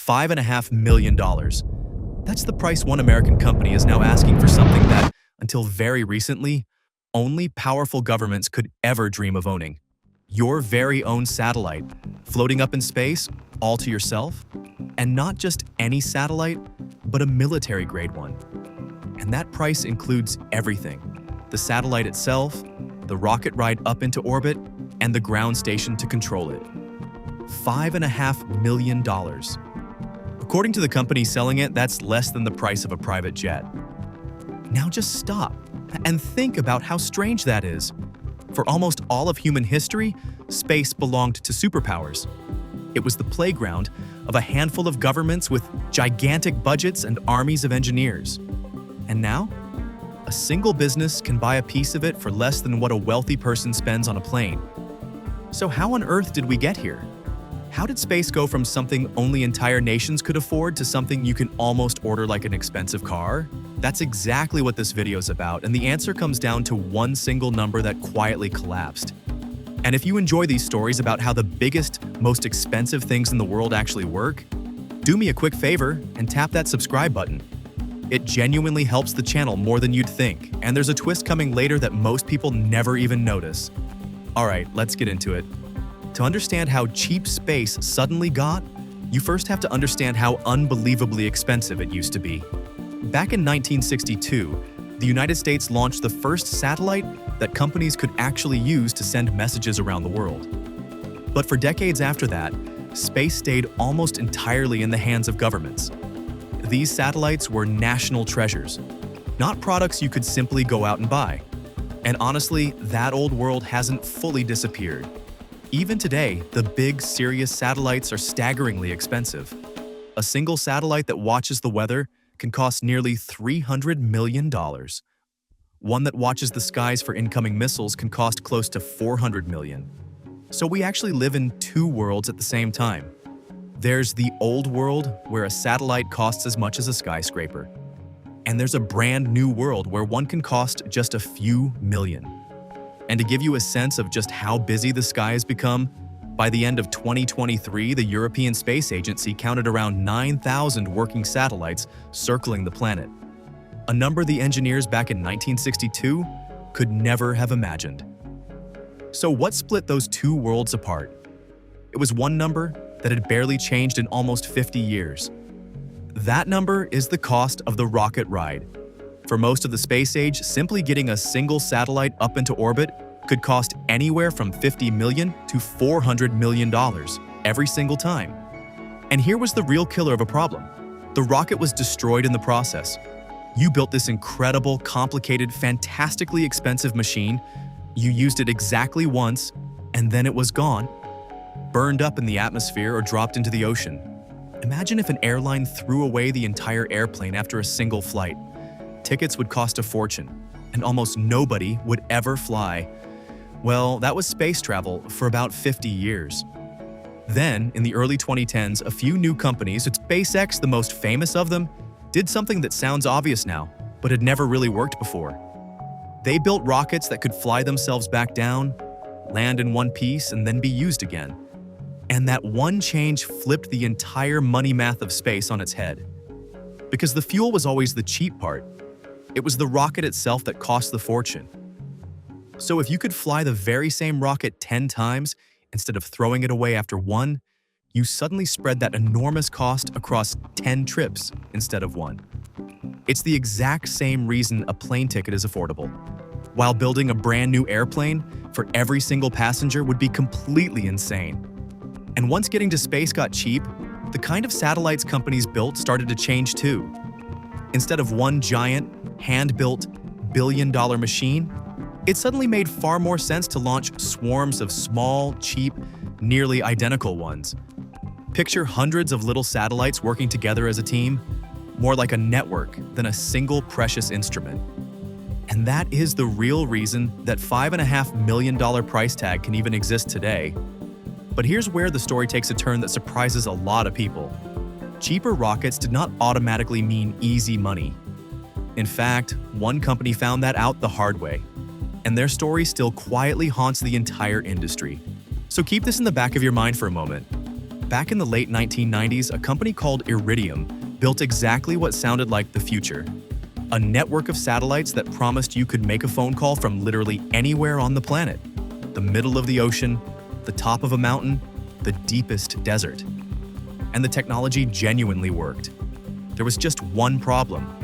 $5.5 million. That's the price one American company is now asking for something that, until very recently, only powerful governments could ever dream of owning. Your very own satellite, floating up in space, all to yourself. And not just any satellite, but a military-grade one. And that price includes everything: the satellite itself, the rocket ride up into orbit, and the ground station to control it. $5.5 million. According to the company selling it, that's less than the price of a private jet. Now just stop and think about how strange that is. For almost all of human history, space belonged to superpowers. It was the playground of a handful of governments with gigantic budgets and armies of engineers. And now, a single business can buy a piece of it for less than what a wealthy person spends on a plane. So how on earth did we get here? How did space go from something only entire nations could afford to something you can almost order like an expensive car? That's exactly what this video is about, and the answer comes down to one single number that quietly collapsed. And if you enjoy these stories about how the biggest, most expensive things in the world actually work, do me a quick favor and tap that subscribe button. It genuinely helps the channel more than you'd think, and there's a twist coming later that most people never even notice. Alright, let's get into it. To understand how cheap space suddenly got, you first have to understand how unbelievably expensive it used to be. Back in 1962, the United States launched the first satellite that companies could actually use to send messages around the world. But for decades after that, space stayed almost entirely in the hands of governments. These satellites were national treasures, not products you could simply go out and buy. And honestly, that old world hasn't fully disappeared. Even today, the big, serious satellites are staggeringly expensive. A single satellite that watches the weather can cost nearly $300 million. One that watches the skies for incoming missiles can cost close to $400 million. So we actually live in two worlds at the same time. There's the old world, where a satellite costs as much as a skyscraper. And there's a brand new world where one can cost just a few million. And to give you a sense of just how busy the sky has become, by the end of 2023, the European Space Agency counted around 9,000 working satellites circling the planet. A number the engineers back in 1962 could never have imagined. So what split those two worlds apart? It was one number that had barely changed in almost 50 years. That number is the cost of the rocket ride. For most of the space age, simply getting a single satellite up into orbit could cost anywhere from $50 million to $400 million every single time. And here was the real killer of a problem. The rocket was destroyed in the process. You built this incredible, complicated, fantastically expensive machine, you used it exactly once, and then it was gone. Burned up in the atmosphere or dropped into the ocean. Imagine if an airline threw away the entire airplane after a single flight. Tickets would cost a fortune, and almost nobody would ever fly. Well, that was space travel for about 50 years. Then, in the early 2010s, a few new companies, SpaceX, the most famous of them, did something that sounds obvious now, but had never really worked before. They built rockets that could fly themselves back down, land in one piece, and then be used again. And that one change flipped the entire money math of space on its head. Because the fuel was always the cheap part. It was the rocket itself that cost the fortune. So if you could fly the very same rocket 10 times instead of throwing it away after one, you suddenly spread that enormous cost across 10 trips instead of one. It's the exact same reason a plane ticket is affordable. While building a brand new airplane for every single passenger would be completely insane. And once getting to space got cheap, the kind of satellites companies built started to change too. Instead of one giant, hand-built, billion-dollar machine, it suddenly made far more sense to launch swarms of small, cheap, nearly identical ones. Picture hundreds of little satellites working together as a team, more like a network than a single precious instrument. And that is the real reason that $5.5 million price tag can even exist today. But here's where the story takes a turn that surprises a lot of people. Cheaper rockets did not automatically mean easy money. In fact, one company found that out the hard way, and their story still quietly haunts the entire industry. So keep this in the back of your mind for a moment. Back in the late 1990s, a company called Iridium built exactly what sounded like the future. A network of satellites that promised you could make a phone call from literally anywhere on the planet. The middle of the ocean, the top of a mountain, the deepest desert. And the technology genuinely worked. There was just one problem.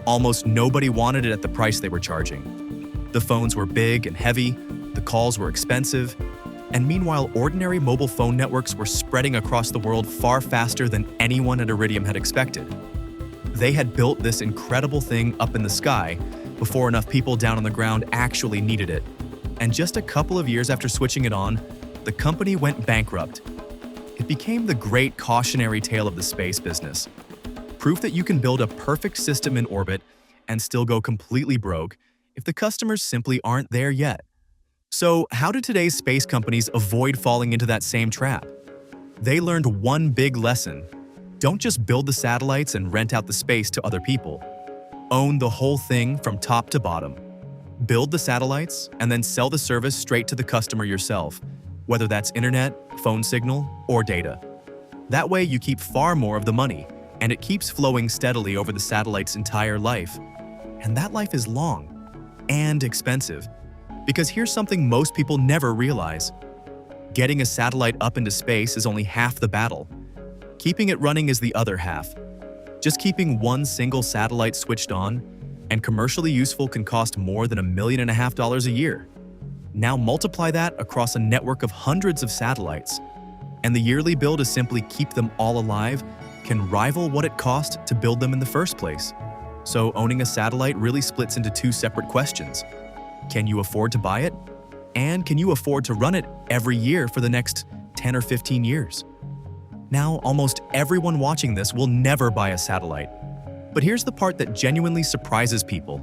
Almost nobody wanted it at the price they were charging. The phones were big and heavy, the calls were expensive, and meanwhile, ordinary mobile phone networks were spreading across the world far faster than anyone at Iridium had expected. They had built this incredible thing up in the sky before enough people down on the ground actually needed it. And just a couple of years after switching it on, the company went bankrupt. It became the great cautionary tale of the space business. Proof that you can build a perfect system in orbit and still go completely broke if the customers simply aren't there yet. So, how do today's space companies avoid falling into that same trap? They learned one big lesson. Don't just build the satellites and rent out the space to other people. Own the whole thing from top to bottom. Build the satellites and then sell the service straight to the customer yourself, whether that's internet, phone signal, or data. That way you keep far more of the money, and it keeps flowing steadily over the satellite's entire life. And that life is long and expensive. Because here's something most people never realize. Getting a satellite up into space is only half the battle. Keeping it running is the other half. Just keeping one single satellite switched on and commercially useful can cost more than $1.5 million a year. Now multiply that across a network of hundreds of satellites, and the yearly bill to simply keep them all alive can rival what it cost to build them in the first place. So owning a satellite really splits into two separate questions. Can you afford to buy it? And can you afford to run it every year for the next 10 or 15 years? Now, almost everyone watching this will never buy a satellite. But here's the part that genuinely surprises people.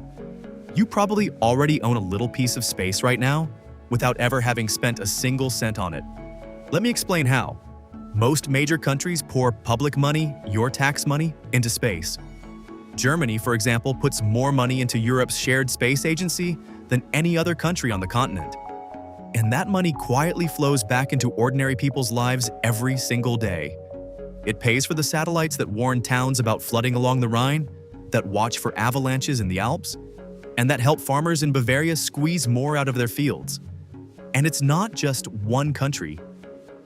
You probably already own a little piece of space right now without ever having spent a single cent on it. Let me explain how. Most major countries pour public money, your tax money, into space. Germany, for example, puts more money into Europe's shared space agency than any other country on the continent. And that money quietly flows back into ordinary people's lives every single day. It pays for the satellites that warn towns about flooding along the Rhine, that watch for avalanches in the Alps, and that help farmers in Bavaria squeeze more out of their fields. And it's not just one country.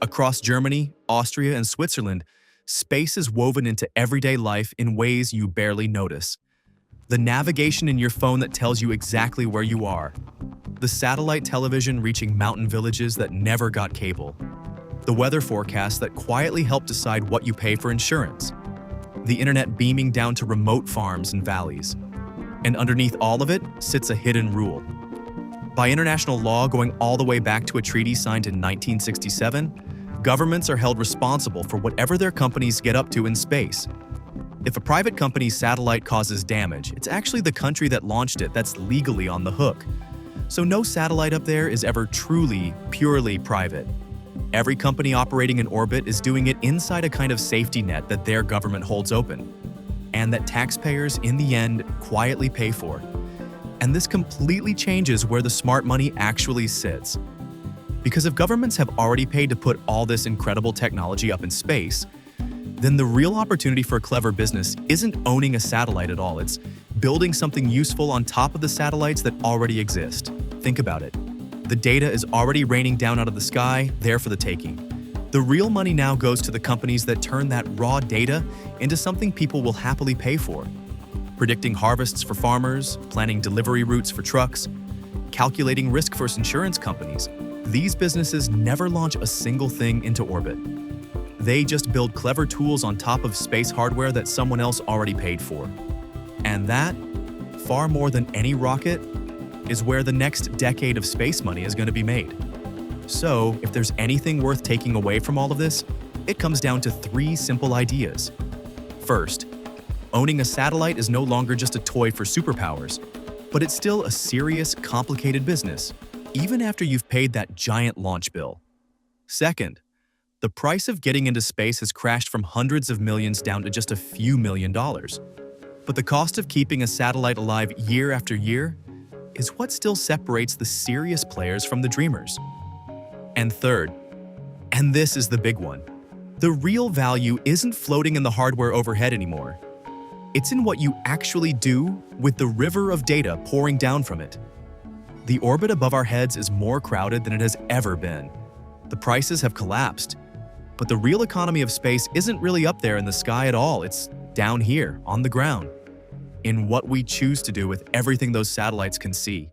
Across Germany, Austria, and Switzerland, space is woven into everyday life in ways you barely notice. The navigation in your phone that tells you exactly where you are. The satellite television reaching mountain villages that never got cable. The weather forecasts that quietly help decide what you pay for insurance. The internet beaming down to remote farms and valleys. And underneath all of it sits a hidden rule. By international law going all the way back to a treaty signed in 1967, governments are held responsible for whatever their companies get up to in space. If a private company's satellite causes damage, it's actually the country that launched it that's legally on the hook. So no satellite up there is ever truly, purely private. Every company operating in orbit is doing it inside a kind of safety net that their government holds open, and that taxpayers, in the end, quietly pay for. And this completely changes where the smart money actually sits. Because if governments have already paid to put all this incredible technology up in space, then the real opportunity for a clever business isn't owning a satellite at all, it's building something useful on top of the satellites that already exist. Think about it. The data is already raining down out of the sky, there for the taking. The real money now goes to the companies that turn that raw data into something people will happily pay for. Predicting harvests for farmers, planning delivery routes for trucks, calculating risk for insurance companies. These businesses never launch a single thing into orbit. They just build clever tools on top of space hardware that someone else already paid for. And that, far more than any rocket, is where the next decade of space money is going to be made. So, if there's anything worth taking away from all of this, it comes down to 3 simple ideas. First, owning a satellite is no longer just a toy for superpowers, but it's still a serious, complicated business, even after you've paid that giant launch bill. Second, the price of getting into space has crashed from hundreds of millions down to just a few $1 million. But the cost of keeping a satellite alive year after year is what still separates the serious players from the dreamers. And third, and this is the big one, The real value isn't floating in the hardware overhead anymore. It's in what you actually do with the river of data pouring down from it. The orbit above our heads is more crowded than it has ever been. The prices have collapsed, but the real economy of space isn't really up there in the sky at all. It's down here, on the ground, in what we choose to do with everything those satellites can see.